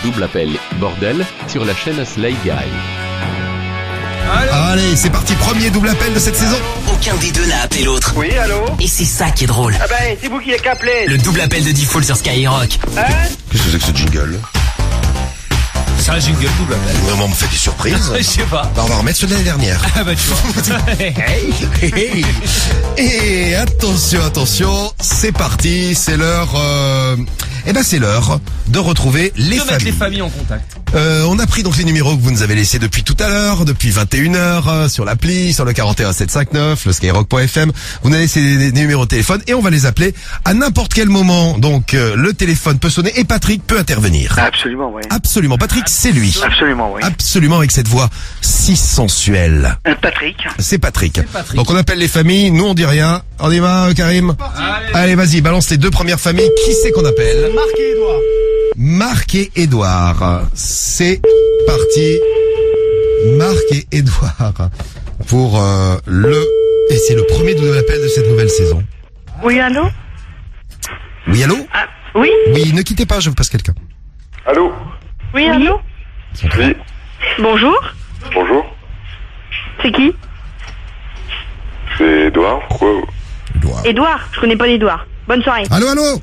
Double appel bordel sur la chaîne Slay Guy. Allez, c'est parti, premier double appel de cette saison. Aucun des deux n'a appelé l'autre. Oui, allô? Et c'est ça qui est drôle. Ah ben, c'est vous qui êtes appelé. Le double appel de Diffoul sur Skyrock. Hein? Qu'est-ce que c'est que ce jingle? C'est un jingle double appel. Vraiment, on me fait des surprises. Je sais pas. Bah, on va remettre celui de l'année dernière. Ah bah tu vois. Et attention, c'est parti, c'est l'heure... c'est l'heure de retrouver les De familles. mettre les familles en contact. On a pris donc les numéros que vous nous avez laissés depuis tout à l'heure, depuis 21h, sur l'appli, sur le 41759, le skyrock.fm. Vous nous avez laissé des numéros de téléphone et on va les appeler à n'importe quel moment. Donc le téléphone peut sonner et Patrick peut intervenir. Absolument, oui. Absolument, Patrick, c'est lui. Absolument, oui. Absolument, avec cette voix si sensuelle. Patrick. C'est Patrick. C'est Patrick. Donc on appelle les familles, nous on dit rien. On y va, Karim? Allez, vas-y, balance les deux premières familles. Qui c'est qu'on appelle? Marc et Edouard. Marc et Édouard. C'est parti. Marc et Édouard pour et c'est le premier double appel de cette nouvelle saison. Oui, allô? Oui, allô? Ah, oui? Oui, ne quittez pas, je vous passe quelqu'un. Allô? Oui, allô? Oui. Bonjour? Bonjour. C'est qui? C'est Edouard. Pourquoi? Édouard. Édouard? Je connais pas l'Édouard. Bonne soirée. Allô?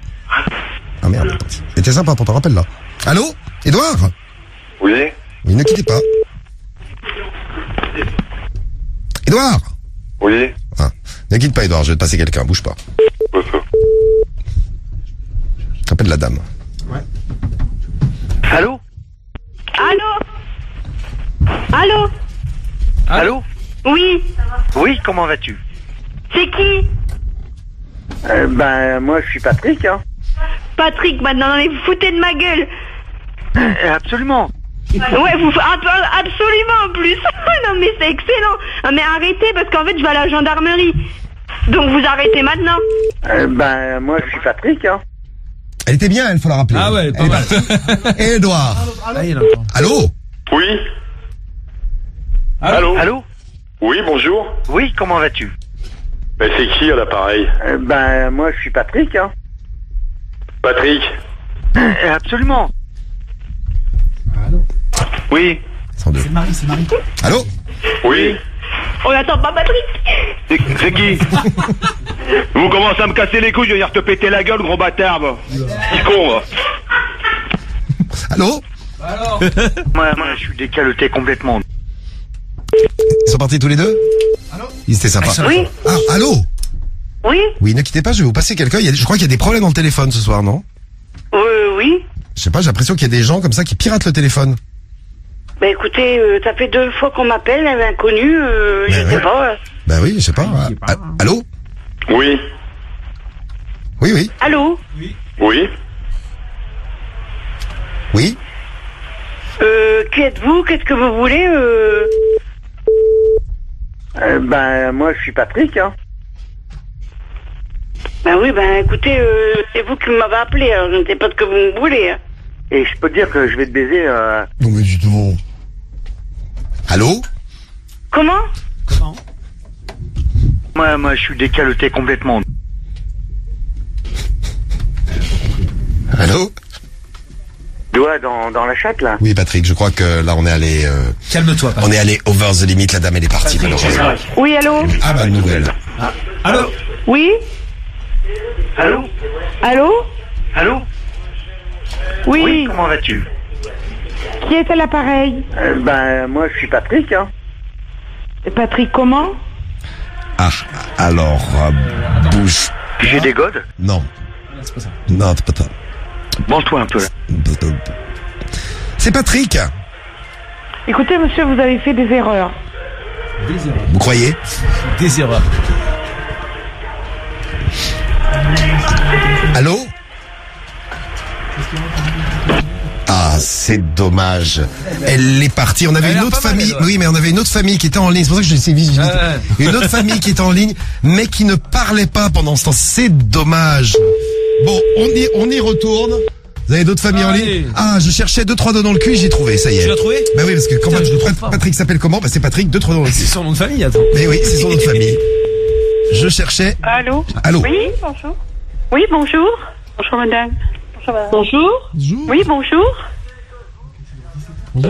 Ah merde. C'était sympa pour ton rappel là. Allô? Édouard? Oui. Oui, ne quittez pas. Édouard? Oui. Ah, ne quitte pas Édouard, je vais te passer quelqu'un, bouge pas. Quoi ça? Appelle la dame. Allô? Allô? Allô? Allô? Oui? Oui, comment vas-tu? C'est qui? Moi, je suis Patrick, hein. Patrick, maintenant, mais vous foutez de ma gueule. Absolument. Ouais, absolument en plus. Non, mais c'est excellent. Ah, mais arrêtez, parce qu'en fait, je vais à la gendarmerie. Donc, vous arrêtez maintenant. Moi, je suis Patrick, hein. Elle était bien, il faut la rappeler. Ah ouais, pas mal. Édouard. Ah, il entend. Allô? Oui. Allô? Allô? Oui, bonjour. Oui, comment vas-tu? Mais c'est qui à l'appareil? Moi, je suis Patrick, hein. Patrick. Absolument. Allô? Oui. 102. C'est Marie. Allô? Oui. On n'attend pas Patrick. C'est qui? Vous commencez à me casser les couilles, je vais venir te péter la gueule, gros bâtard. Petit con, va. Allô? Alors? Moi, je suis décaloté complètement. Ils sont partis tous les deux? Allô? Ils étaient sympas. Oui? Ah, allô? Oui? Oui, ne quittez pas, je vais vous passer quelqu'un. Je crois qu'il y a des problèmes dans le téléphone ce soir, non? Oui? Je sais pas, j'ai l'impression qu'il y a des gens comme ça qui piratent le téléphone. Bah écoutez, ça fait 2 fois qu'on m'appelle, un inconnu, je sais ouais. pas. Bah oui, je sais pas. je sais pas. Allô? Oui. Oui. Allô? Oui. Oui? Qui êtes-vous? Qu'est-ce que vous voulez? Moi, je suis Patrick, hein. Oui, écoutez, c'est vous qui m'avez appelé, alors je ne sais pas ce que vous me voulez. Hein. Et je peux te dire que je vais te baiser, Non mais du tout. Allô? Comment? Moi, je suis décaloté complètement. Allô? Doigt dans la chatte, là. Oui, Patrick, je crois que là on est allé... Calme-toi, Patrick. on est allé over the limit, la dame elle est partie malheureusement. Oui, allô? Ah bah nouvelle. Allô? Oui? Allô? Allô? Allô? Oui? Comment vas-tu? Qui est à l'appareil? Moi, je suis Patrick, hein. Patrick, comment? Ah, alors, bouge. J'ai des godes? Non. C'est pas ça. Non, c'est pas ça. Branche-toi un peu, là. C'est Patrick. Écoutez, monsieur, vous avez fait des erreurs. Des erreurs. Vous croyez? Des erreurs. Allô? Ah, c'est dommage. Elle est partie. On avait Elle a une autre pas mal, famille. elle, ouais. Oui, mais on avait une autre famille qui était en ligne. C'est pour ça que je sais vite. Ouais. Une autre famille qui était en ligne, mais qui ne parlait pas pendant ce temps. C'est dommage. Bon, on y retourne. Vous avez d'autres familles en Allez. ligne? Ah, je cherchais 2-3 dos dans le cul, j'ai trouvé, ça y est. Tu l'as trouvé? Bah oui, parce que comment Putain, je le trouve pas. Patrick s'appelle comment? Bah c'est Patrick, 2-3 dos dans le C'est cul. son nom de famille, attends. Mais oui, c'est son nom de famille. Je cherchais. Allô? Allô? Oui, bonjour. Oui, bonjour. Bonjour, madame. Bonjour. Oui, bonjour.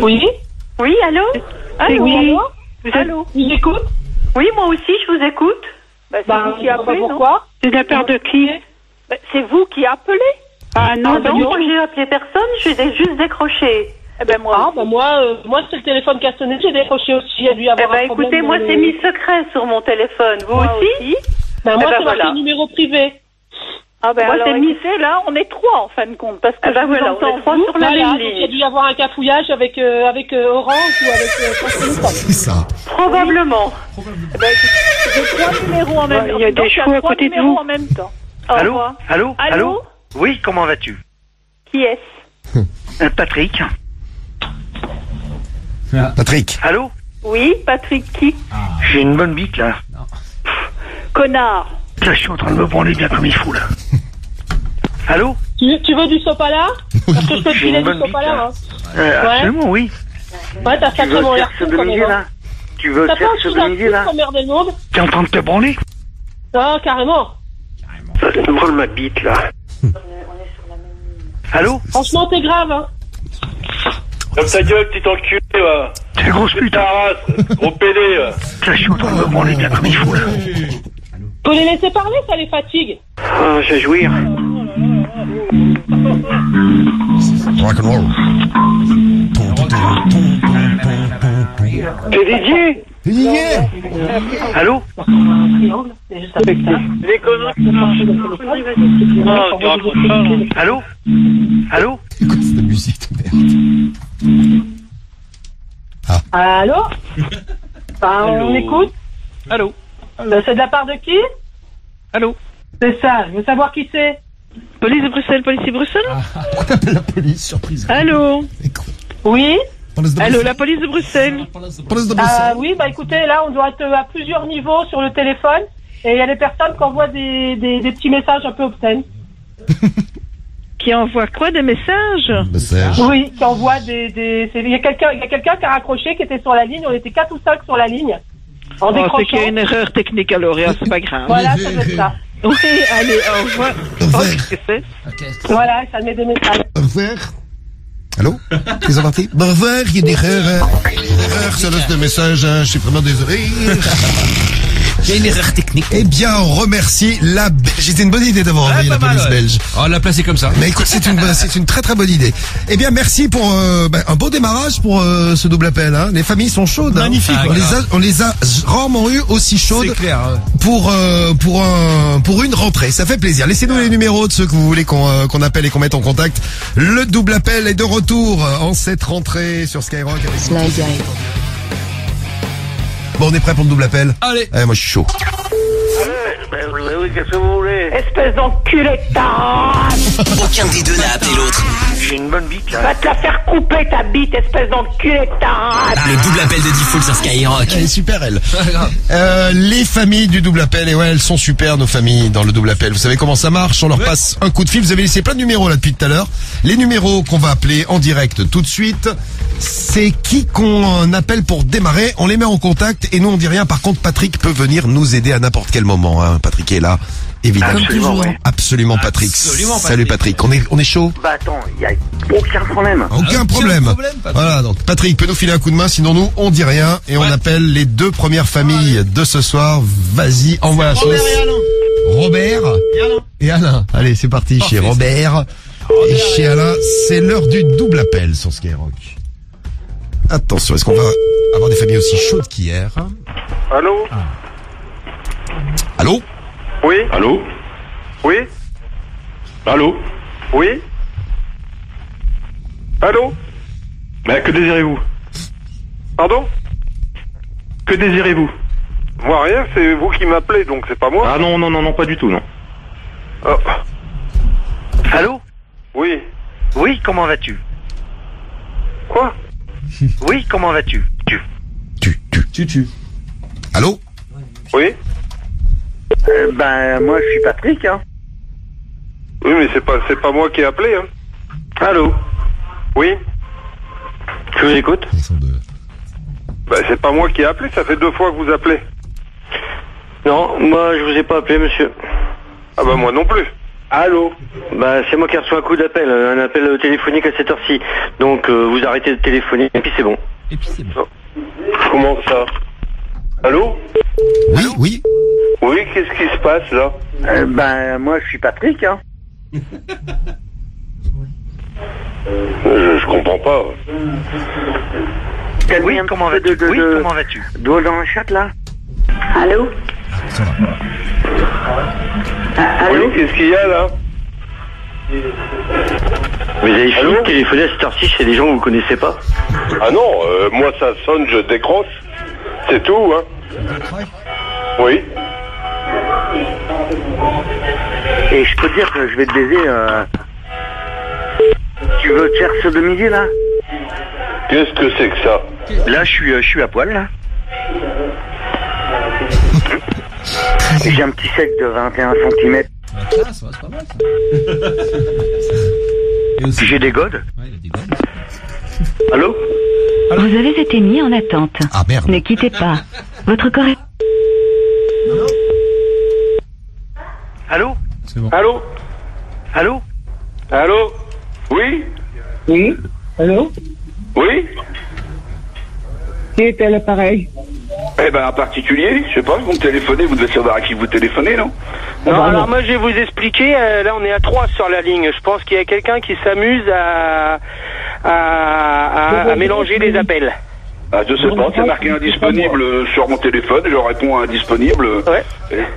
Oui. Oui, allô? Allô, Oui. allô. Allô? Je vous écoute. Oui, moi aussi, je vous écoute. C'est vous qui appelez, non? pourquoi? C'est de la part de qui? C'est vous qui appelez. Ah non, pas du tout. j'ai appelé personne, je suis juste décroché. Eh ben moi, moi c'est le téléphone qui a sonné, j'ai décroché aussi. Il y a dû y avoir un problème. Écoutez, moi, c'est mis secret sur mon téléphone. Vous Moi aussi? Ben moi, c'est voilà. marqué numéro privé. Ah ben Moi, alors, c'est mis- écoutez, là, on est trois en fin de compte, parce que je vous entends pas sur la Voilà, même donc il y a ligne. dû y avoir un cafouillage avec Orange ou avec France Télécom. C'est ça. Probablement. Eh ben, j'ai trois numéros en même temps. Il y a des Donc, choux à trois côté de numéros vous. en même temps. Au Allô? revoir. Allô? Allô? Oui, comment vas-tu? Qui est-ce? Patrick? Patrick. Allô? Oui, Patrick qui? J'ai une bonne bite, là. Connard. Là, je suis en train de me branler bien comme il faut, là. Allô? Tu veux du sopala? Parce que je peux te J'ai filer une du bonne bite, sopala, là. hein. Absolument, oui. Ouais, t'as Tu veux sacrément te l'air faire fou quand même, sodominiser, hein. là? Tu veux T'as te pas faire un sous sodominiser, là? emmerder le monde? T'es en train de te branler? Ah, carrément. Ça me branle ma bite, là. Allô? Franchement, t'es grave, hein. Comme ta gueule, petit enculé, va. T'es grosse pute. Ta race, gros pédé, va. Là, je suis en train de me branler bien comme il faut, là. Faut les laisser parler, ça les fatigue. Ah, j'ai jouir. Rock'n'roll. T'es Didier? Allô? Les conneries. Ah, tu racontes ça. Allô? Allô? Écoute cette musique de merde. Allô? On écoute? Allô? C'est de la part de qui? Allô? C'est ça, je veux savoir qui c'est. Police de Bruxelles, policier Bruxelles? Pourquoi t'appelles la police? Surprise. Allô? Oui? Allô, la police de Bruxelles? Police de Bruxelles. Oui, bah écoutez, là, on doit être à plusieurs niveaux sur le téléphone. Et il y a des personnes qui envoient des petits messages un peu obscènes. Qui envoie quoi, des messages? Message. Oui, qui envoient il y a quelqu'un qui a raccroché, qui était sur la ligne. On était 4 ou 5 sur la ligne. En C'est décrochant. qu'il y a une erreur technique alors, c'est pas grave. Voilà, ça doit être ça. Oui, allez, au revoir. Oh, qu'est-ce que c'est? Voilà, ça met des messages. Au revoir. Allô? Ils sont partis? Au revoir, il y a des erreurs. Ça laisse des messages, hein. Je suis vraiment désolé. Il y a une erreur technique. Eh bien, on remercie la Belgique. C'était une bonne idée d'avoir envoyé la police belge. Oh, la place est comme ça. Mais écoute, c'est une très très bonne idée. Eh bien, merci pour un beau démarrage pour ce double appel. Hein. Les familles sont chaudes. Magnifique, Hein. On les a rarement eu aussi chaudes. C'est clair. Pour une rentrée. Ça fait plaisir. Laissez-nous les numéros de ceux que vous voulez qu'on appelle et qu'on mette en contact. Le double appel est de retour en cette rentrée sur Skyrock. Bon, on est prêt pour le double appel? Allez. Moi, je suis chaud. Oui, qu'est-ce que vous voulez? Espèce d'enculé de ta race! Aucun des deux n'a appelé l'autre. J'ai une bonne bite, là. Va te la faire couper ta bite, espèce d'enculé de ta race! Le double appel de Diffoul sur Skyrock. Elle est super, elle. Les familles du double appel, et ouais, elles sont super, nos familles, dans le double appel. Vous savez comment ça marche? On leur passe un coup de fil. Vous avez laissé plein de numéros là depuis tout à l'heure. Les numéros qu'on va appeler en direct tout de suite, c'est qui qu'on appelle pour démarrer. On les met en contact et nous on dit rien. Par contre, Patrick peut venir nous aider à n'importe quel moment. Hein. Patrick est là, évidemment. Absolument, oui. Absolument, Patrick. Absolument, Salut Patrick. On est chaud? Bah attends, y a aucun problème. Aucun problème. Patrick. Voilà, donc Patrick peut nous filer un coup de main, sinon nous on dit rien et on appelle les deux premières familles de ce soir. Vas-y, envoie la sauce. Robert et Alain. Allez, c'est parti chez Robert et chez Alain. C'est l'heure du double appel sur Skyrock. Attention, est-ce qu'on va avoir des familles aussi chaudes qu'hier? Allô? Allô? Oui? Allô? Oui? Allô? Oui? Allô? Bah, que désirez-vous? Pardon? Que désirez-vous? Moi rien, c'est vous qui m'appelez, donc c'est pas moi. Ah non, pas du tout, non. Oh. Allô? Oui. Oui, comment vas-tu? Quoi? Oui, comment vas-tu? Tu. Allô? Oui? Ben, moi, je suis Patrick, hein. Oui, mais c'est pas moi qui ai appelé, hein. Allô? Oui? Je vous écoute. Ils sont deux. Bah, c'est pas moi qui ai appelé, ça fait 2 fois que vous appelez. Non, moi, je vous ai pas appelé, monsieur. Ah bah moi non plus. Allô? Bah, c'est moi qui reçois un coup d'appel, un appel téléphonique à cette heure-ci. Donc, vous arrêtez de téléphoner, et puis c'est bon. Comment ça? Allô? Oui, oui. Oui, qu'est-ce qui se passe, là? Ben, moi, je suis Patrick, hein. Je comprends pas. Oui, comment vas-tu? Comment vas-tu? Doigt dans le chat, là? Allô? Oui, qu'est-ce qu'il y a, là? Vous avez fini de téléphoner à cette heure-ci chez des gens que vous connaissez pas? Ah non, moi ça sonne, je décroche. C'est tout, hein. Oui. Et je peux te dire que je vais te baiser, Tu veux te faire sodomiser, là? Qu'est-ce que c'est que ça? Là, je suis à poil, là. J'ai un petit sec de 21 cm. Ça va, c'est pas mal, ça. J'ai des godes. Ouais, il a des godes. Allô? Vous avez été mis en attente. Ah merde. Ne quittez pas. Votre corps est... Allô? C'est bon. Allô? Allô? Allô? Oui? Oui. Allô? Oui? Qui est à l'appareil? Eh ben, un particulier, je sais pas, vous me téléphonez, vous devez savoir à qui vous téléphonez, non? Non, alors moi je vais vous expliquer, là on est à 3 sur la ligne. Je pense qu'il y a quelqu'un qui s'amuse à mélanger les appels. Ah, je sais pas, c'est marqué indisponible sur mon téléphone, je réponds à indisponible. Ouais.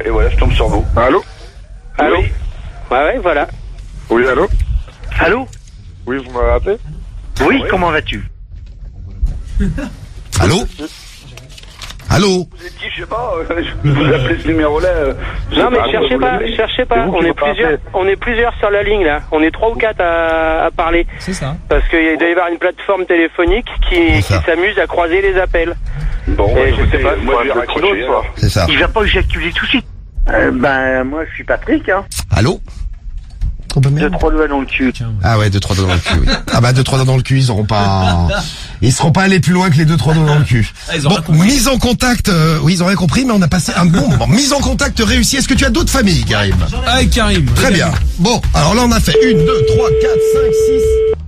Et voilà, je tombe sur vous. Allô? Allô? Oui. Ouais, voilà. Oui, allô? Allô? Oui, vous m'avez appelé? Oui, comment vas-tu? Allô? Allô? Vous êtes qui, je sais pas, vous appelez ce numéro-là. Non mais cherchez pas, on est plusieurs sur la ligne là. On est 3 ou 4 à parler. C'est ça. Parce qu'il doit y avoir une plateforme téléphonique qui s'amuse à croiser les appels. Bon, et je sais pas, moi je vais raccrocher. C'est ça. Il va pas éjaculer tout de suite. Ben, moi je suis Patrick, hein. Allô? Oh, bah, merde. 2-3 doigts dans le cul. Ah ouais, 2-3 doigts dans le cul, oui. Ah bah 2-3 doigts dans le cul, ils seront pas allés plus loin que les 2-3 doigts dans le cul. Bon, mise en contact, oui, ils ont rien compris, mais on a passé un bon moment. Mise en contact réussie. Est-ce que tu as d'autres familles, Karim? Ah, Karim. Très bien. Bon, alors là on a fait 1, 2, 3, 4, 5,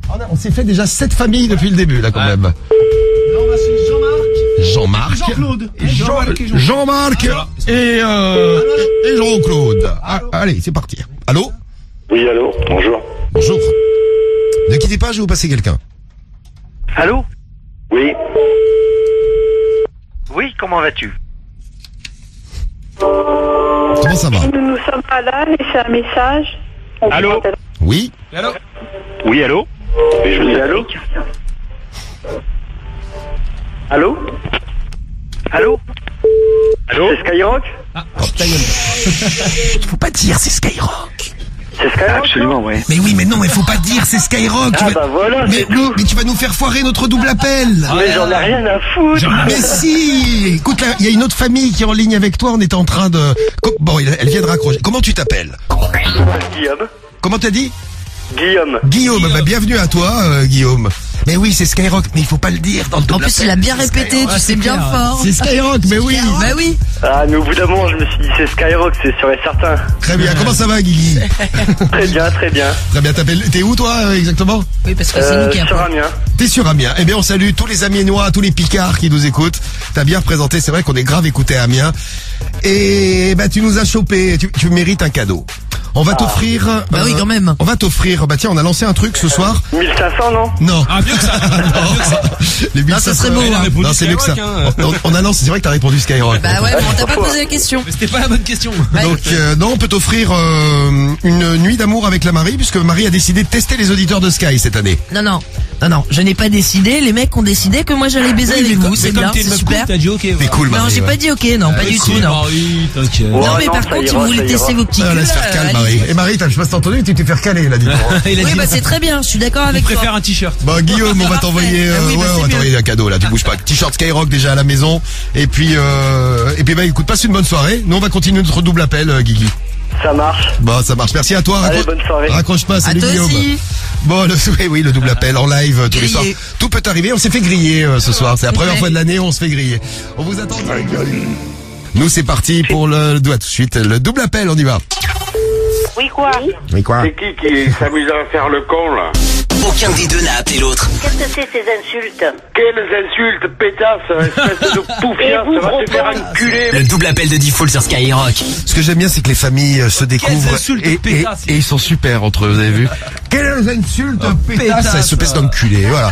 6. On s'est fait déjà 7 familles depuis le début, là, quand même. Là, on va chez Jean-Marc. Jean-Claude. Jean-Marc et Jean-Claude. Ah, allez, c'est parti. Allô? Oui, allô, bonjour. Bonjour. Ne quittez pas, je vais vous passer quelqu'un. Allô? Oui. Oui, comment vas-tu? Comment ça va? Nous ne sommes pas là, laissez un message. Allô? Oui? Allô? Oui, allô? Et je vous dis allô? Allô? Allô? Allô? C'est Skyrock? Ah, ta gueule. Faut pas dire, c'est Skyrock. C'est Skyrock? Absolument, oui. Mais oui, mais non, il faut pas dire, c'est Skyrock. Ah bah voilà, mais tu vas nous faire foirer notre double appel. Mais j'en ai rien à foutre. Mais si. Écoute, là, il y a une autre famille qui est en ligne avec toi. On est en train de... Bon, elle vient de raccrocher. Comment tu t'appelles? Guillaume. Comment t'as dit? Guillaume. Guillaume. Bah, bienvenue à toi, Guillaume. Mais oui, c'est Skyrock, mais il faut pas le dire dans le double En plus, appel. il a bien répété, tu sais bien fort. C'est Skyrock, mais oui. Bah oui. Ah, mais au bout d'un moment, je me suis dit c'est Skyrock, c'est sûr et certain. Très bien. Comment ça va, Guigui? Très bien, très bien. Très bien. T'es où, toi, exactement? Oui, parce que c'est nous qui Sur avons. Amiens. T'es sur Amiens. Eh bien, on salue tous les Amiénois, tous les Picards qui nous écoutent. T'as bien représenté. C'est vrai qu'on est grave écouté à Amiens. Et bah, tu nous as chopé. Tu mérites un cadeau. On va t'offrir. Bah oui, quand même. On va t'offrir. Bah tiens, on a lancé un truc ce soir. 1500, non? Non. Ah, mieux que ça. Les 1500. Non, ça serait beau, Elle a hein. répondu Non, c'est mieux que ça. Skyrock, hein. On a lancé. C'est vrai que t'as répondu Skyrock. Bah ouais, mais on t'a pas posé la question. Mais c'était pas la bonne question. Ouais. Donc non, on peut t'offrir une nuit d'amour avec la Marie, puisque Marie a décidé de tester les auditeurs de Sky cette année. Non, je n'ai pas décidé. Les mecs ont décidé que moi j'allais baiser avec vous. C'est bien, c'est super. T'as dit ok. C'est cool, Marie. Non, j'ai ouais. pas dit ok, non, pas du tout, non. Marie, t'inquiète. Ouais. Non, mais non, par ça contre, si ira, vous voulez ça tester ira. vos petits Ah, culs, laisse faire calme, allez. Marie. Et Marie, je sais pas si t'as entendu, tu t'es fait recaler, là, dis-moi. Il a Oui, dit, bah c'est très bien, je suis d'accord avec il toi. préfère un t-shirt. Bon, Guillaume, on va t'envoyer, Ah oui, bah, ouais, c'est on va mieux. t'envoyer un cadeau, là, tu bouges pas. T-shirt Skyrock déjà à la maison. Et puis bah, écoute, passe une bonne soirée. Nous, on va continuer notre double appel, Guigui. Ça marche. Bon, ça marche. Merci à toi. Allez, bonne soirée. Raccroche pas, À salut toi Guillaume. aussi. Bon, le double appel en live tous les Grillé. soirs. Tout peut arriver. On s'est fait griller ce soir. C'est la première Ouais. fois de l'année où on se fait griller. On vous attend. Nous, c'est parti pour le... À tout de suite. Le double appel, on y va. Oui, quoi? Oui, quoi? C'est qui s'amuse à faire le con, là? Aucun des deux n'a appelé l'autre. Qu'est-ce que c'est ces insultes? Quelles insultes, pétasse, espèce de poufiasse, va te faire enculer. Le double appel de Diffoul sur Skyrock. Ce que j'aime bien, c'est que les familles se découvrent et ils sont super entre eux, vous avez vu? Quelles insultes, pétasse, elles se pèsent d'enculé, voilà.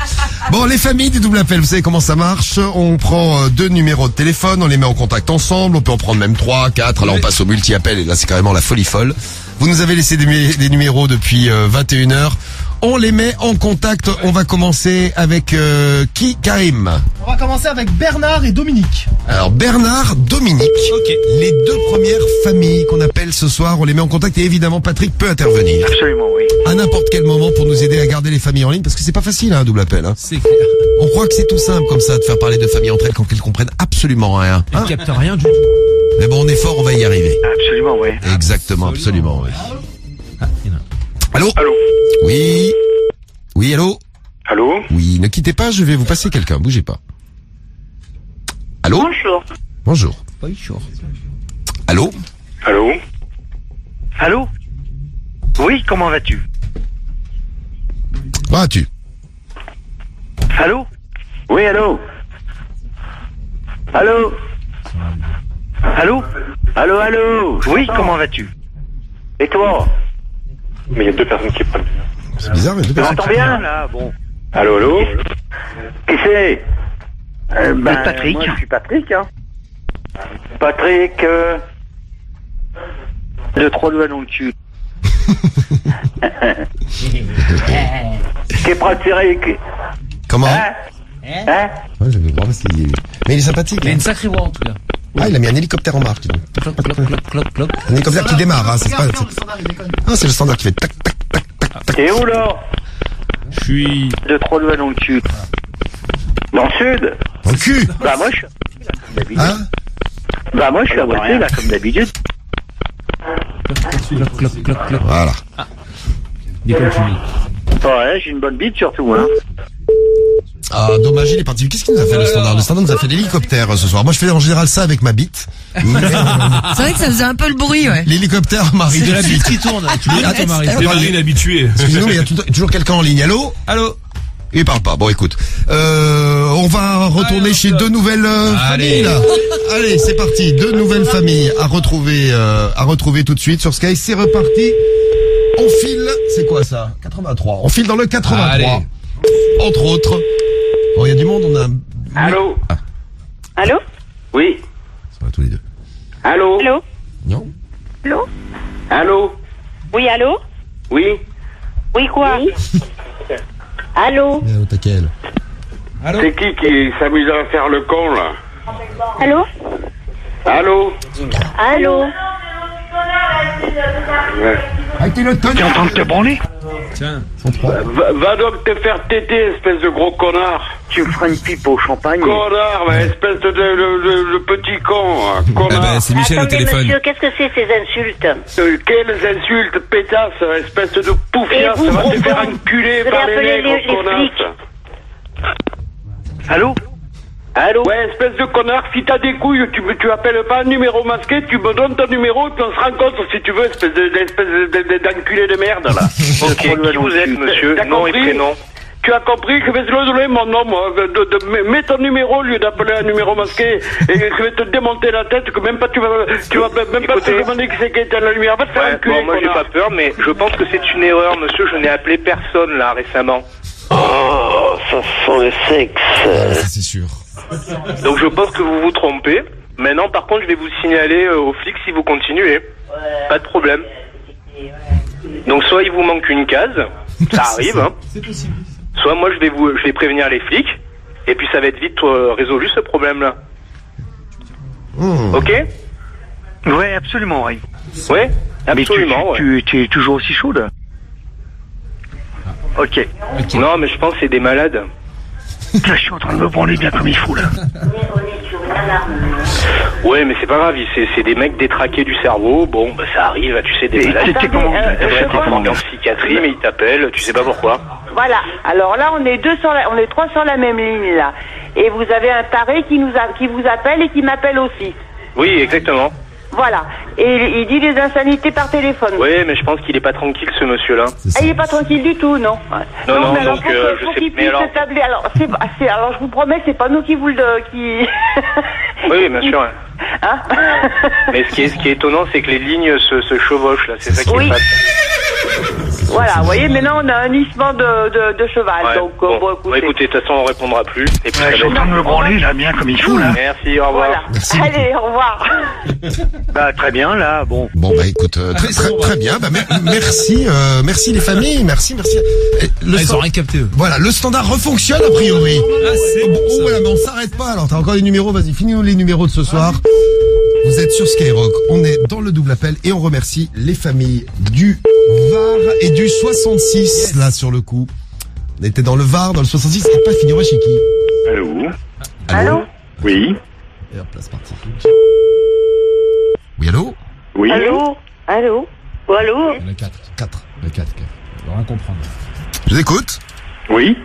Bon, les familles des doubles appels, vous savez comment ça marche? On prend 2 numéros de téléphone, on les met en contact ensemble, on peut en prendre même 3, 4, alors on passe au multi-appel et là c'est carrément la folie folle. Vous nous avez laissé des numéros depuis 21h. On les met en contact. On va commencer avec qui, Karim? On va commencer avec Bernard et Dominique. Alors Bernard, Dominique, les 2 premières familles qu'on appelle ce soir, on les met en contact et évidemment Patrick peut intervenir. Absolument, oui. À n'importe quel moment pour nous aider à garder les familles en ligne parce que c'est pas facile un double appel. Hein. C'est clair. On croit que c'est tout simple comme ça de faire parler de familles entre elles quand elles comprennent absolument rien. Ils captent rien du tout. Mais bon, on est fort, on va y arriver. Absolument, oui. Exactement, absolument. Oui. Ah, il y en a. Allô? Allô? Oui. Oui, allô? Allô? Oui, ne quittez pas, je vais vous passer quelqu'un, bougez pas. Allô? Bonjour. Bonjour. Pas eu chaud. Allô? Allô? Allô? Oui, comment vas-tu? Comment vas-tu? Allô? Oui, allô? Allô? Allô? Allô, allô? Oui, comment vas-tu? Et toi? Mais il y a 2 personnes qui prennent. C'est bizarre, il y a 2 personnes. T'entends bien là? Bon. Allô, allô? Qui c'est? Patrick. Moi, je suis Patrick, hein. Patrick, De 3 doigts dans le cul. qui est Patrick? Comment? Hein? Ouais, je vais voir s'il est... Mais il est sympathique. Il a hein. une sacrée voix en tout cas. Ah, il a mis un hélicoptère en marche, dis donc. Cloc, cloc, cloc, cloc, cloc. Un hélicoptère qui démarre, hein, c'est pas... Ah, c'est le standard qui fait tac, tac, tac, tac, tac. T'es où, là? Je suis... De 3 doigts dans le cul. Dans le sud? Dans le cul. Bah moi je suis Hein? Bah moi je suis à Boissé là comme d'habitude. Cloc, cloc, cloc, cloc. Voilà. Des comme tu dis. Ouais, j'ai une bonne bite surtout hein. Ah, dommage, il est parti. Qu'est-ce qu'il nous a fait, le standard? Le standard nous a fait l'hélicoptère ce soir. Moi, je fais en général ça avec ma bite. C'est vrai que ça faisait un peu le bruit, ouais. L'hélicoptère, Marie. C'est de la bite qui tourne. Tu dis, attends Marie. C'est Marine habituée. Excusez-nous, mais il y a toujours quelqu'un en ligne. Allô? Allô? Il parle pas. Bon, écoute. On va retourner chez 2 nouvelles familles, là. Allez, c'est parti. 2 nouvelles familles à retrouver tout de suite sur Sky. C'est reparti. On file. C'est quoi ça? 83. On file dans le 83. Allez. Entre autres. Bon, il y a du monde, on a... Allô? Ah, Allô? Oui. ça va tous les 2. Allô? Allô? Non? Allô? Allô? Oui, allô? Oui. Oui, quoi? Allô? Mais au taquet, elle. Allô? C'est qui s'amuse à faire le con, là? Allô? Allô? Allô? Ouais. Arrêtez le tonnerre. T'es en train de te branler? Tiens. Va donc te faire téter, espèce de gros connard. Tu me feras une pipe au champagne. Connard, mais espèce de petit con, hein, connard. c'est Michel au Attendez, téléphone. monsieur, qu'est-ce que c'est ces insultes? Quelles insultes, pétasse, espèce de poufiasse, Et vous, va te vous, faire vous enculer avez par les appelé nègres, les connasse. Allô? Allô? Ouais, espèce de connard, si t'as des couilles, tu appelles pas un numéro masqué, tu me donnes ton numéro et puis on se rencontre si tu veux, espèce d'enculé de merde, là. Ok, qui vous êtes monsieur? T'as Nom et compris? prénom. Tu as compris que je vais te donner mon nom, moi, mets ton numéro au lieu d'appeler un numéro masqué et je vais te démonter la tête que même pas tu vas même pas te demander qui c'est qui est à la lumière. Va te faire enculer, Bon, moi j'ai connard. pas peur, mais je pense que c'est une erreur, monsieur. Je n'ai appelé personne là récemment. Oh, ça sent le sexe. Ah, ça, c'est sûr. Donc je pense que vous vous trompez. Maintenant, par contre, je vais vous signaler aux flics si vous continuez. Pas de problème. Donc soit il vous manque une case, ça arrive, hein. C'est possible. Soit moi je vais prévenir les flics, et puis ça va être vite résolu ce problème-là. Ok? Ouais, absolument, oui. Ouais, absolument. Mais tu es toujours aussi chaude. Ok. Non, mais je pense que c'est des malades. Là, je suis en train de me branler bien comme il faut, là. Ouais, mais c'est pas grave, c'est des mecs détraqués du cerveau. Bon, bah ça arrive, tu sais, des malades. T'es comment? T'es en psychiatrie, mais ils t'appellent, tu sais pas pourquoi. Voilà. Alors là, on est trois sur la même ligne là. Et vous avez un taré qui vous appelle et qui m'appelle aussi. Oui, exactement. Voilà. Et il dit des insanités par téléphone. Oui, mais je pense qu'il est pas tranquille, ce monsieur-là. Il est pas tranquille du tout, non. Non, mais alors, donc, faut je sais, qu'il mais puisse alors... s'établir. Alors, je vous promets, c'est pas nous qui vous le... Oui, bien sûr. Hein? Mais ce qui est étonnant, c'est que les lignes se chevauchent, là. C'est ça qui est pas... Voilà, vous voyez, maintenant on a un hissement de cheval. Ouais, donc, bon, écoutez, de toute façon, on répondra plus. Et puis, Je suis en train de me branler, là, bien comme il faut, là. Merci, au revoir. Voilà. Merci. Allez, au revoir. Bah, très bien, là, bon. Bon, bah écoute, très bien. Bah, merci les familles, merci. Ils ont rien capté, eux. Voilà, le standard refonctionne a priori. Ah, c'est bon, ça. Voilà, mais on s'arrête pas. Alors, t'as encore les numéros, vas-y, finis-nous les numéros de ce soir. Vous êtes sur Skyrock, on est dans le double appel et on remercie les familles du Var et du 66, là, sur le coup. On était dans le Var, dans le 66, et pas finira chez qui? Allô? Oui. Et hop, là, c'est parti. Oui, allô? Oui. Allô? Allô? Il y en a 4. On va rien comprendre. Je vous écoute. Oui.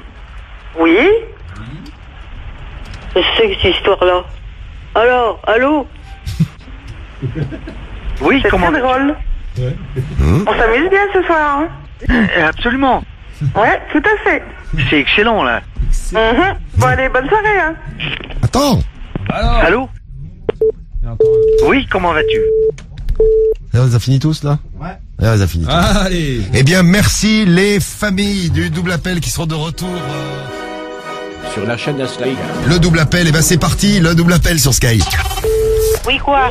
Oui? Qu'est-ce que c'est que cette histoire-là? Alors, allô? Oui, C'est comment... très drôle. On s'amuse bien ce soir, hein? Absolument. Ouais, tout à fait. C'est excellent, là. Bon, allez, bonne soirée, hein? Attends. Allô? Oui, comment vas-tu? Vous avez fini tous, là? Ouais. Vous avez fini tous. Allez. Eh bien, merci les familles du double appel qui seront de retour. Sur la chaîne Sliga. Le double appel, et ben c'est parti, le double appel sur Sky. Oui, quoi?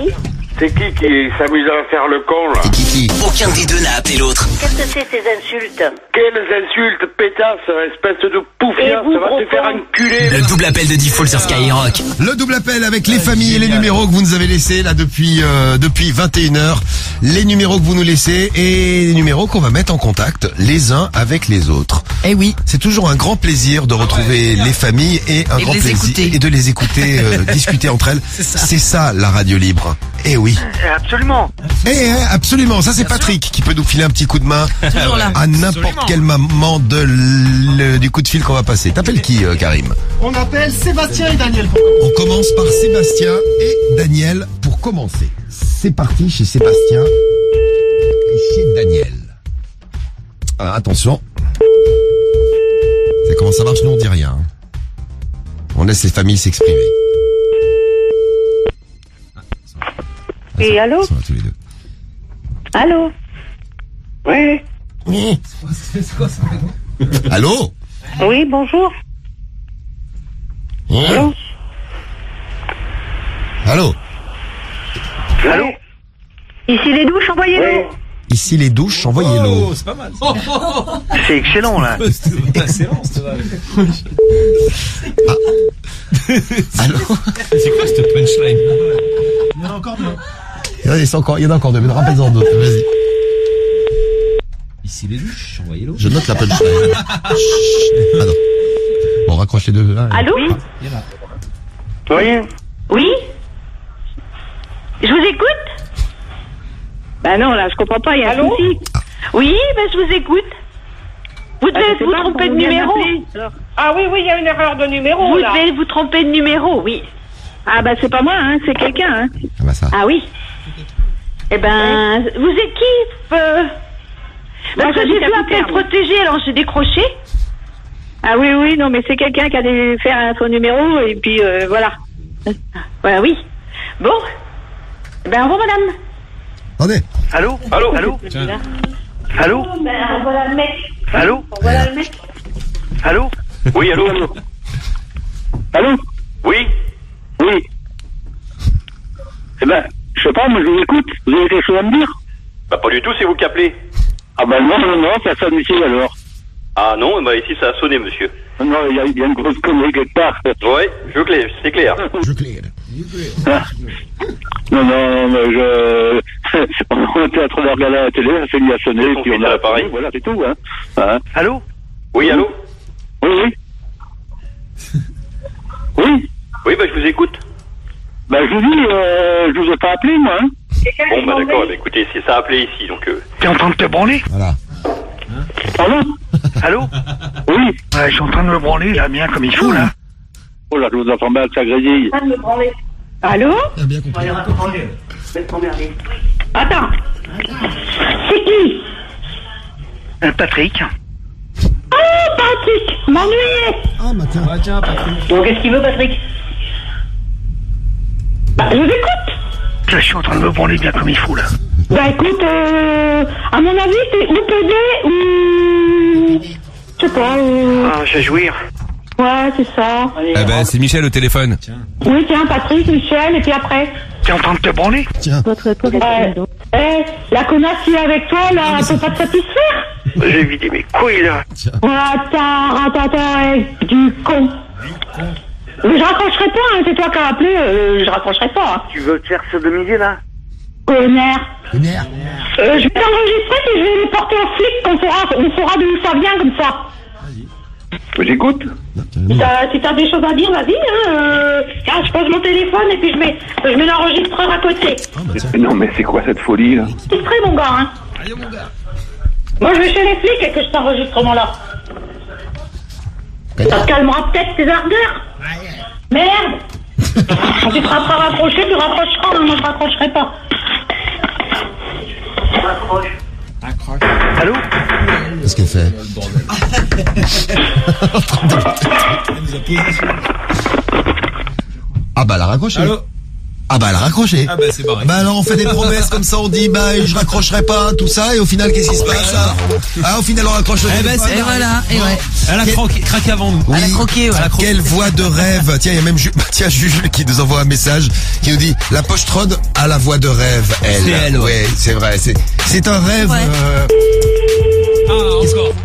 C'est qui s'amuse à faire le con, là? Et Kiki. Aucun des deux n'a appelé l'autre. Qu'est-ce que c'est ces insultes? Quelles insultes, pétasse, espèce de poufias, Et vous, ça va te faire enculer. Le double appel de Diffoul sur Skyrock. Le double appel avec les familles et les numéros que vous nous avez laissés là depuis 21h. Les numéros que vous nous laissez et les numéros qu'on va mettre en contact les uns avec les autres. Eh oui. C'est toujours un grand plaisir de retrouver les familles et un grand plaisir et de les écouter discuter entre elles. C'est ça la radio libre. Eh oui. Absolument. Absolument. Ça c'est Patrick qui peut nous filer un petit coup de main Toujours là. à n'importe quel moment du coup de fil qu'on va passer. T'appelles qui, Karim? On appelle Sébastien et Daniel. On commence par Sébastien et Daniel pour commencer. C'est parti chez Sébastien et chez Daniel. Alors, attention. C'est comment ça marche, nous on dit rien. On laisse les familles s'exprimer. Et allô? Ils sont là tous les deux. Allô? Oui. C'est quoi ça? Allô? Oui, bonjour. Allô? Allô? Allô? Ici les douches, envoyez-le. Ici les douches, envoyez-le. Oh, c'est pas mal. C'est excellent, là. C'est excellent, c'est vrai. Allô? C'est quoi cette punchline? Il y en a encore deux. Il y en a encore deux, mais rappelle-en d'autres, vas-y. Ici les douches, envoyez-le. Je note la punchline. Chut. Ah non. Bon, raccroche les deux là. Allô? Oui. Il y en a. Oui. Oui? Je vous écoute? Bah non, là, je comprends pas, il y a un souci. Oui, je vous écoute. Vous devez vous tromper de numéro. Ah oui, il y a une erreur de numéro, Vous là. devez vous tromper de numéro, oui. Ah bah c'est pas moi, hein, c'est quelqu'un, hein. Ah bah ça. Ah oui. Eh ben, vous êtes qui Parce que j'ai vu appel protégé, alors j'ai décroché. Ah oui, non, mais c'est quelqu'un qui a dû faire son numéro, et puis voilà. Voilà, oui. Bon. Eh ben, au revoir, madame. Attendez. Allô? Allô? Tiens. Allô? Ben, voilà le mec. Allô? Voilà le mec. Allô? Oui, allô? Allô? Oui? Oui. Eh ben, je sais pas, moi je vous écoute. Vous avez quelque chose à me dire? Bah, pas du tout, c'est vous qui appelez. Ah ben non, ça sonne ici alors. Ah non, bah ici ça a sonné, monsieur. Non, il y a une grosse connerie quelque part. Ouais, c'est clair. Je claire. Non, mais on était en train de regarder la télé, ça s'est mis à sonner, et puis on a l'appareil. Voilà, c'est tout, hein. Allô? Oui, allô? Oui. Oui? Oui, bah je vous écoute. Bah je vous dis, je vous ai pas appelé, moi, hein. Bon, bah d'accord, bah écoutez, c'est ça a appelé ici, donc... T'es en train de te branler? Voilà. Pardon? Allô? Oui? Ouais, je suis en train de me branler, là, bien comme il faut, là. Oh là, je vous entends mal, ça grésille. Allô? T'as bien compris. Attends. C'est qui? Patrick. Oh, Patrick, m'ennuyez. Ah, bah tiens. Patrick. Bon, qu'est-ce qu'il veut, Patrick? Bah, je vous écoute. Là, je suis en train de me branler bien comme il faut, là. Bah, écoute, à mon avis, c'est ou PD ou... Je sais pas, Ah, je vais jouir. Ouais, c'est ça. Eh ben, c'est Michel au téléphone. Oui, tiens, Patrick, Michel, et puis après. T'es en train de te branler? Tiens. La connasse qui est avec toi, là, elle peut pas te satisfaire? J'ai vidé mes couilles, là. Attends, du con. Mais je raccrocherai pas, hein, c'est toi qui as appelé, je raccrocherai pas. Hein. Tu veux te faire sodomiser, là? Connard. Je vais t'enregistrer et je vais les porter au flic, on saura d'où ça vient comme ça. J'écoute. Si t'as des choses à dire, vas-y, hein. Tiens, je pose mon téléphone et puis je mets l'enregistreur à côté. Non, mais c'est quoi cette folie, là? C'est très mon gars, hein. Allez, mon gars. Moi, je vais chez les flics avec cet enregistrement-là. Ça te calmera peut-être tes ardeurs. Merde. Quand tu seras pas raccroché, tu raccrocheras, moi je raccrocherai pas. Allô? Qu'est-ce qu'elle fait? Ah bah elle a raccroché. Allô? Ah bah elle a raccroché. Ah bah c'est barré. Bah alors on fait des promesses comme ça, on dit bah je raccrocherai pas, tout ça, et au final qu'est-ce qui se passe? Ah au final on raccroche le téléphone. Et voilà, et ouais. Elle a craqué avant nous. Oui, Elle a croqué, ouais. Quelle voix de rêve. Tiens, il y a même Jules qui nous envoie un message qui nous dit la pochetronne a la voix de rêve, elle. C'est elle, ouais. Ouais, c'est vrai, c'est un rêve. Ouais.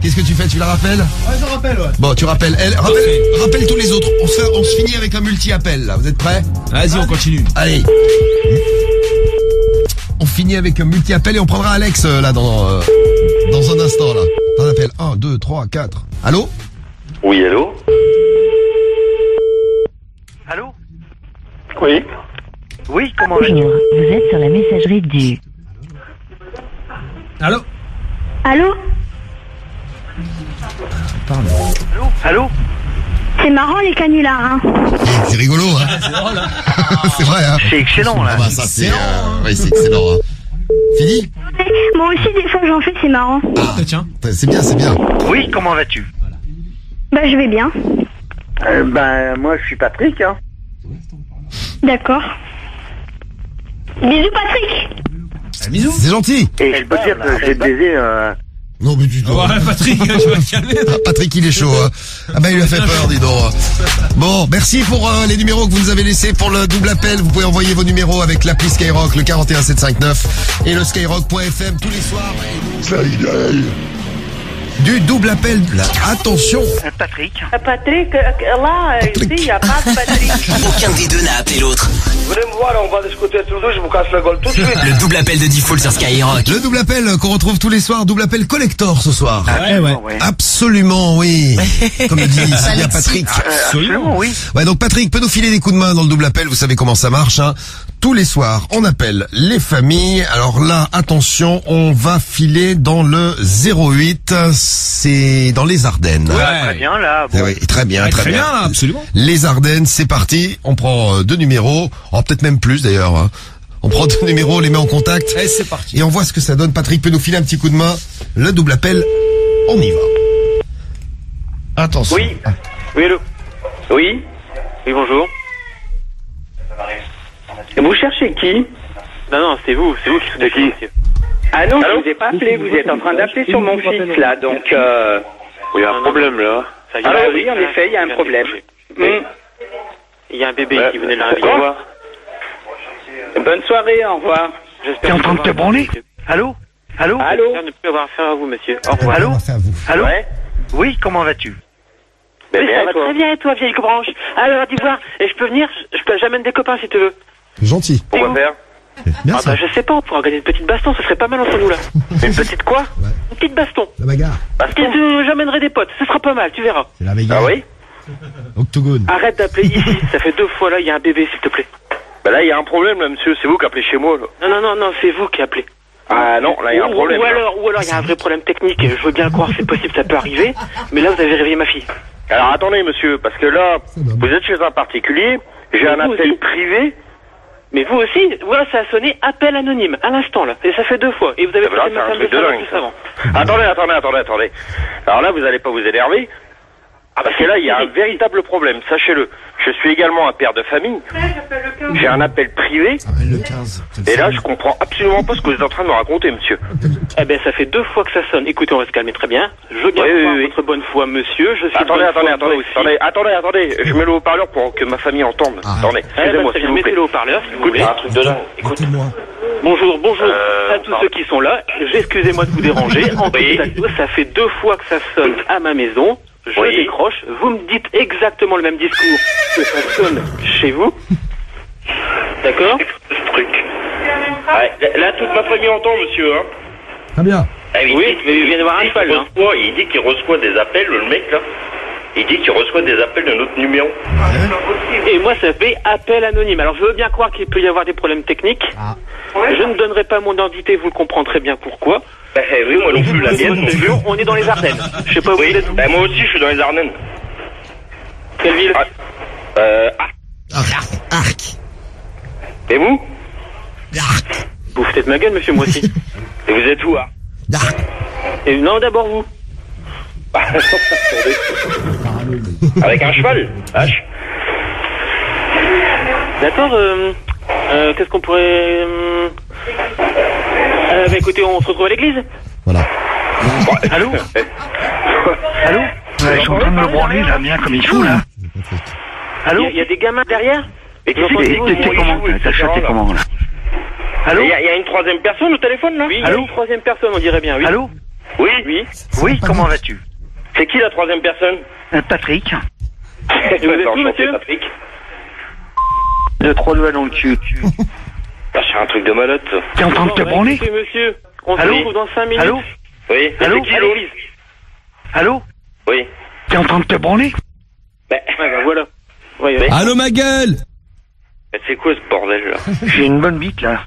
Qu'est-ce que tu fais? Tu la rappelles? Ouais, je rappelle, ouais. Bon, tu rappelles elle. Rappelle tous les autres. On se finit avec un multi-appel là. Vous êtes prêts? Vas-y, on continue. Allez. On finit avec un multi-appel et on prendra Alex là dans un instant là. On appelle 1, 2, 3, 4. Allô? Oui, allô? Allô? Oui. Oui, comment vas-tu? Bonjour, vous êtes sur la messagerie du... Allô? Allô? Allô? C'est marrant les canulars, hein. C'est rigolo, hein? C'est drôle, hein. C'est vrai, hein? C'est excellent, là. Ah bah ça c'est oui, c'est excellent, hein. Fini? Moi aussi des fois j'en fais, c'est marrant. Ah, Tiens. c'est bien, c'est bien. Oui, comment vas-tu? Bah je vais bien. Moi, je suis Patrick, hein. D'accord. Bisous Patrick. Bisous. C'est gentil. Et je peux te dire que j'ai baisé, Non mais du tout. Ouais, Patrick, tu vas te calmer. Ah, Patrick il est chaud, hein. Ah bah il lui a fait peur, dis donc. Bon, merci pour les numéros que vous nous avez laissés pour le double appel. Vous pouvez envoyer vos numéros avec l'appli Skyrock, le 41759 et le skyrock.fm tous les soirs. Ça y est. Du double appel. Là, attention. Patrick. Patrick, là, ici, il n'y a pas de Patrick. Aucun des deux n'a appelé l'autre. Venez me voir, là, on va discuter tous les deux, je vous casse la gueule tout de suite. Le double appel de Diffoul sur Skyrock. Le double appel qu'on retrouve tous les soirs, double appel collector ce soir. Ouais. Absolument, oui. Comme le dit si bien Patrick. Absolument, oui. Ouais, donc Patrick peut nous filer des coups de main dans le double appel. Vous savez comment ça marche, hein. Tous les soirs, on appelle les familles. Alors là, attention, on va filer dans le 08. C'est dans les Ardennes. Ouais, très bien, là. Bon. Oui, très bien, Ouais, très bien. là, absolument. Les Ardennes, c'est parti. On prend 2 numéros. Oh, peut-être même plus d'ailleurs, hein. On prend 2 numéros, on les met en contact. Et c'est parti. Et on voit ce que ça donne. Patrick peut nous filer un petit coup de main. Le double appel, on y va. Attention. Oui. Oui, allô? Oui? Oui, bonjour. Vous cherchez qui? Non, c'est vous qui souhaitez qui, monsieur. Ah non, je vous ai pas appelé, vous êtes en train d'appeler sur mon fils, là, donc Il y a un problème, là. Alors oui, en effet, il y a un problème. Il y a un bébé qui venait de l'arriver. Au revoir. Bonne soirée, au revoir. T'es en train de te branler? Allô? Allô? Allô? J'espère ne plus avoir affaire à vous, monsieur. Au revoir. Allô? Allô? Ouais. Oui, comment vas-tu? Ben, Oui, ça va très bien, et toi, vieille branche? Alors, dis voir, et je peux venir, j'amène des copains si tu veux. Gentil. On va faire. Bien Ah bah je sais pas, on pourra organiser une petite baston, ce serait pas mal entre nous là. Une petite quoi? Une petite baston. La bagarre. Parce que j'amènerai des potes, ce sera pas mal, tu verras. C'est la bagarre. Ah oui? Octogone. Arrête d'appeler ici, ça fait 2 fois là, il y a un bébé s'il te plaît. Bah là il y a un problème là monsieur, c'est vous qui appelez chez moi là. Non, c'est vous qui appelez. Ah non, là il y a un problème. Ou alors il y a un vrai problème technique, je veux bien le croire, c'est possible, ça peut arriver, mais là vous avez réveillé ma fille. Alors attendez monsieur, parce que là, vous êtes chez un particulier, j'ai un appel privé. Mais vous aussi, voilà, ça a sonné appel anonyme, à l'instant, là. Et ça fait 2 fois. Et vous avez passé ma femme de chambre juste avant. Attendez. Alors là, vous allez pas vous énerver. Parce que là, il y a un véritable problème, sachez-le. Je suis également un père de famille. J'ai un appel privé. Le 15. Et là, je comprends absolument pas ce que vous êtes en train de me raconter, monsieur. Eh ben, ça fait 2 fois que ça sonne. Écoutez, on va se calmer très bien. Je veux bien voir votre bonne foi, monsieur. Je suis attendez. Je mets le haut-parleur pour que ma famille entende. Attendez, excusez-moi, s'il vous plaît. Mettez le haut-parleur, s'il vous plaît. Un truc de dingue. Écoutez-moi. Bonjour à tous ceux qui sont là. Excusez-moi de vous déranger. En tout cas, ça fait 2 fois que ça sonne à ma maison. Je décroche. Vous me dites exactement le même discours que ça sonne chez vous. D'accord? Ce truc. Là, toute ma famille entend, monsieur. Hein. Très bien. Oui, mais il vient d'avoir un cheval. Il dit qu'il reçoit des appels, le mec, là. Il dit qu'il reçoit des appels de notre numéro. Et moi, ça fait appel anonyme. Alors, je veux bien croire qu'il peut y avoir des problèmes techniques. Je ne donnerai pas mon identité, vous le comprendrez bien pourquoi. Oui, moi non plus, la mienne. On est dans les Ardennes. Je sais pas où vous êtes. Moi aussi, je suis dans les Ardennes. Quelle ville? Arc. Et vous? Vous foutez de ma gueule, monsieur, moi aussi. Et vous êtes où, hein? Et non, d'abord vous. Avec un cheval, H. D'accord, qu'est-ce qu'on pourrait... bah écoutez, on se retrouve à l'église. Voilà. Allô? Allô? Je suis en train de me branler, là, bien comme il faut, là. Allô? Il y a des gamins derrière? Et t'es comment? T'as chanté comment, là? Allô? Il y a une 3e personne au téléphone, là? Oui, il y a une 3e personne, on dirait bien, oui. Allô? Oui, comment vas-tu? C'est qui la 3e personne? Patrick. Vous êtes où, monsieur? Patrick. De 3 doigts dans le cul. C'est un truc de malade, ça. T'es en train de te branler? Écoutez, monsieur, on se retrouve dans 5 minutes. Allô? Oui. Allô? C'est qui, l'autre? Allô? Oui. T'es en train de te branler? Voilà. Allô, ma gueule? C'est quoi ce bordel, là? J'ai une bonne bite, là.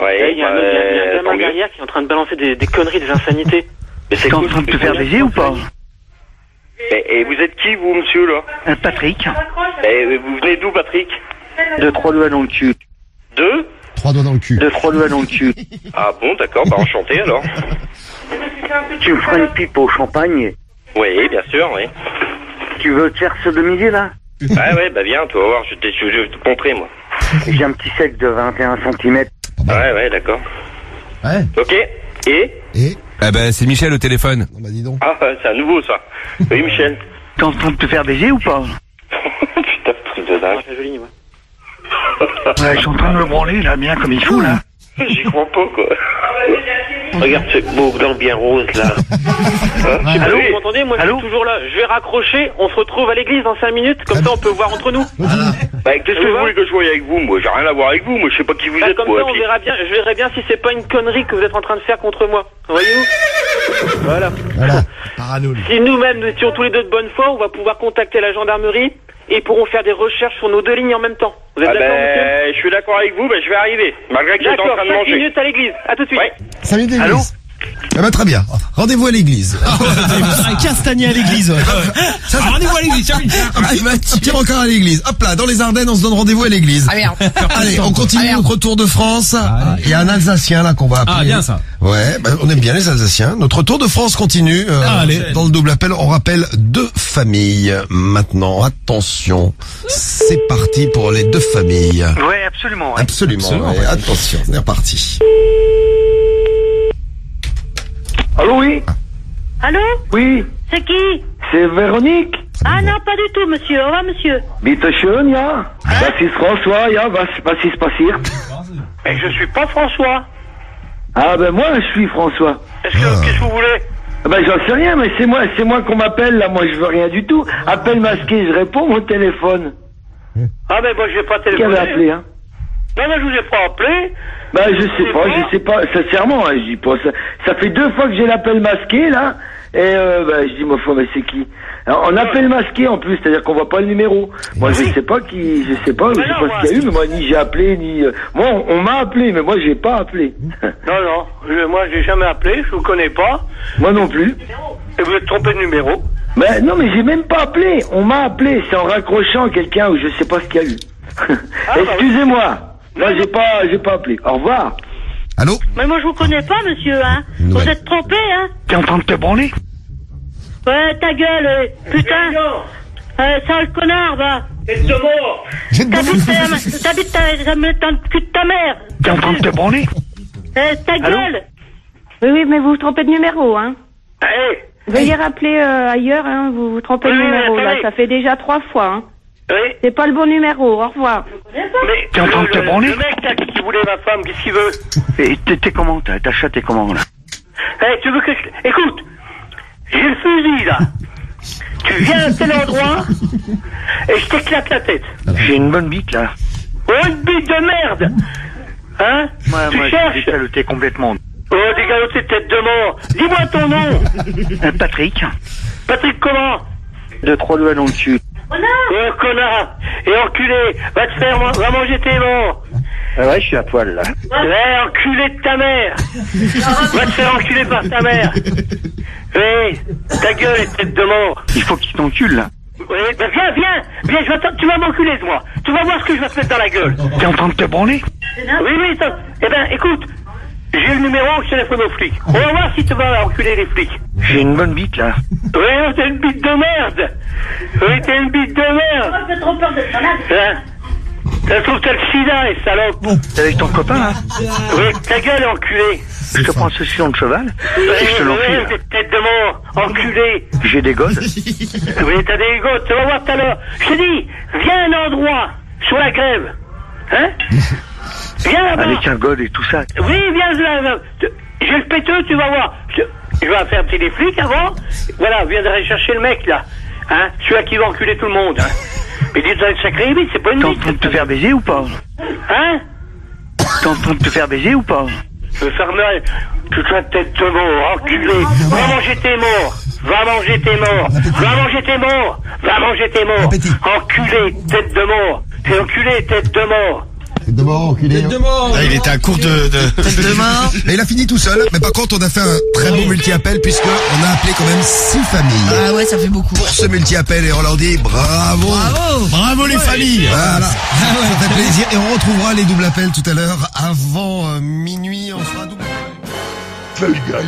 Ouais, il y a un gamin derrière qui est en train de balancer des conneries, des insanités. T'es en train de te faire baiser ou pas? Et vous êtes qui, vous, monsieur, là? Patrick. Et vous venez d'où, Patrick? De 3 doigts dans le cul. 3 doigts dans le cul. De 3 doigts dans le cul. Ah bon, d'accord, enchanté, alors. Tu me feras une pipe au champagne? Oui, bien sûr, oui. Tu veux te faire sodomiser, là? Ouais, viens, tu vas voir, je vais te montrer, moi. J'ai un petit sexe de 21 cm. Ouais, d'accord. Ouais. Ok, et? Ah ben, c'est Michel au téléphone. Bah dis donc. Ah, c'est à nouveau, ça. Oui, Michel. T'es en train de te faire baiser ou pas? Putain, truc de dingue. C'est joli, moi. Je suis en train de me branler, là, bien comme il faut, là. J'y crois pas, quoi. Regarde ce beau blanc bien rose, là. Allô, vous m'entendez? Moi, je suis toujours là. Je vais raccrocher. On se retrouve à l'église dans 5 minutes. Comme ça, on peut voir entre nous. Qu'est-ce que vous voulez que je voie avec vous? Moi, j'ai rien à voir avec vous. Moi, je sais pas qui vous êtes. Comme ça, on verra bien. Je verrai bien si c'est pas une connerie que vous êtes en train de faire contre moi. Voyez-vous? Voilà. Parano. Si nous-mêmes nous étions tous les deux de bonne foi, on va pouvoir contacter la gendarmerie et pourront faire des recherches sur nos 2 lignes en même temps. Vous êtes d'accord, monsieur? Je suis d'accord avec vous, je vais arriver. Malgré que j'étais en train de manger. 5 minutes à l'église. À tout de suite. Ouais. 5 minutes à Allô? Très bien. Rendez-vous à l'église. Un castagnet à l'église. Rendez-vous à l'église, Tire encore à l'église. Hop là, dans les Ardennes, on se donne rendez-vous à l'église. Allez, on continue notre tour de France. Il y a un Alsacien là qu'on va appeler. Ah, bien ça. Ouais, on aime bien les Alsaciens. Notre tour de France continue. Dans le double appel, on rappelle 2 familles. Maintenant, attention, c'est parti pour les 2 familles. Ouais, absolument. Ouais. Absolument. Ouais. Attention, c'est reparti. Allô, oui? Allô? Oui. C'est qui? C'est Véronique? Ah non, pas du tout, monsieur. Au revoir, monsieur. Bitte schön, ja. Das ist François, ja. Was ist passiert? Mais je suis pas François. Ah ben moi, je suis François. Qu'est-ce que vous voulez? Ben j'en sais rien, mais c'est moi qu'on m'appelle, là. Moi, je veux rien du tout. Appel masqué, je réponds au téléphone. Ah ben moi, je vais pas téléphoner. Qui avait appelé, hein? Non, je vous ai pas appelé. Ben je sais pas, sincèrement, hein, je dis pas ça. Ça fait 2 fois que j'ai l'appel masqué, là, et je dis, mais c'est qui? Alors, on appelle masqué en plus, c'est-à-dire qu'on voit pas le numéro. Moi, je sais pas ce qu'il y a eu, mais moi, ni j'ai appelé, ni... Moi, on m'a appelé, mais moi, j'ai pas appelé. Non, moi, j'ai jamais appelé, je vous connais pas. Moi non plus. Et vous êtes trompé de numéro? Ben non, mais j'ai même pas appelé. On m'a appelé, c'est en raccrochant quelqu'un où je sais pas ce qu'il y a eu. Excusez-moi. Moi, j'ai pas appelé. Au revoir. Allô? Mais moi, je vous connais pas, monsieur, hein. Vous êtes trompé, hein. T'es en train de te branler? Ouais, ta gueule, putain. Sale connard, va. Tête de mort. T'habites dans le cul de ta mère. T'es en train de te branler? Ta gueule. Oui, mais vous vous trompez de numéro, hein. Veuillez rappeler ailleurs, hein. Vous vous trompez de numéro, là. Ça fait déjà 3 fois, hein. Oui. C'est pas le bon numéro, au revoir. Mais t'es en train de te branler? Le mec là qui voulait ma femme, qu'est-ce qu'il veut? Et t'es comment? Ta chatte est comment, là? Tu veux que je... Écoute, j'ai le fusil, là. Tu viens à tel endroit et je t'éclate la tête. J'ai une bonne bite, là. Oh, une bite de merde. Hein? Moi, Tu cherches? j'ai décaloté complètement. Oh, dégaloté tête de mort. Dis-moi ton nom. Patrick. Patrick comment? 2-3 doigts dans le cul. Oh, connard. Et enculé. Va manger tes morts. Ah ouais, je suis à poil, là. Ouais, enculé de ta mère. Va te faire enculer par ta mère. Oui, ta gueule est tête de mort. Il faut qu'il t'encule, là. Oui, ben viens, tu vas m'enculer, moi. Tu vas voir ce que je vais te mettre dans la gueule. T'es en train de te branler? Oui, ça... Eh ben, écoute, j'ai le numéro, je téléphone aux flics. On va voir si tu vas enculer les flics. J'ai une bonne bite, là. Oui, t'es une bite de merde. Oui, t'es une bite de merde. J'ai trop peur de ton âge. Ça se trouve t'as le sida, les salopes. T'es avec ton copain, là? Oui, ta gueule est enculée. Je te prends un saucisson de cheval et je te l'enfile. Oui, tête de mort, enculé. J'ai des godes. Oui, t'as des godes, tu vas voir tout à l'heure. Je te dis, viens à un endroit, sur la grève. Hein? Viens là-bas. Avec un god et tout ça. Oui, viens là. J'ai le péteux, tu vas voir. Je vais faire petit les flics avant. Voilà, viens d'aller chercher le mec, là. Hein? Celui-là qui va enculer tout le monde, hein. Mais dis, t'as une sacrée bite, c'est pas une bite. T'es en train de te faire baiser ou pas? Hein? T'es en train de te faire baiser ou pas? Je vais faire mal. Toute la tête de mort, enculé. Va manger tes morts. Va manger tes morts. Va manger tes morts. Va manger tes morts. Enculé, tête de mort. T'es enculé, tête de mort. Tête de mort, enculé. Tête de mort. Ah, il était à court de... Tête de mort. Mais il a fini tout seul. Mais par contre, on a fait un très beau multi-appel puisque on a appelé quand même 6 familles. Ah ouais, ça fait beaucoup. Pour ce multi-appel et on leur dit bravo. Bravo. Bravo les familles. Voilà. Ça fait plaisir. Et on retrouvera les doubles appels tout à l'heure avant minuit. On sera double. Quel gars.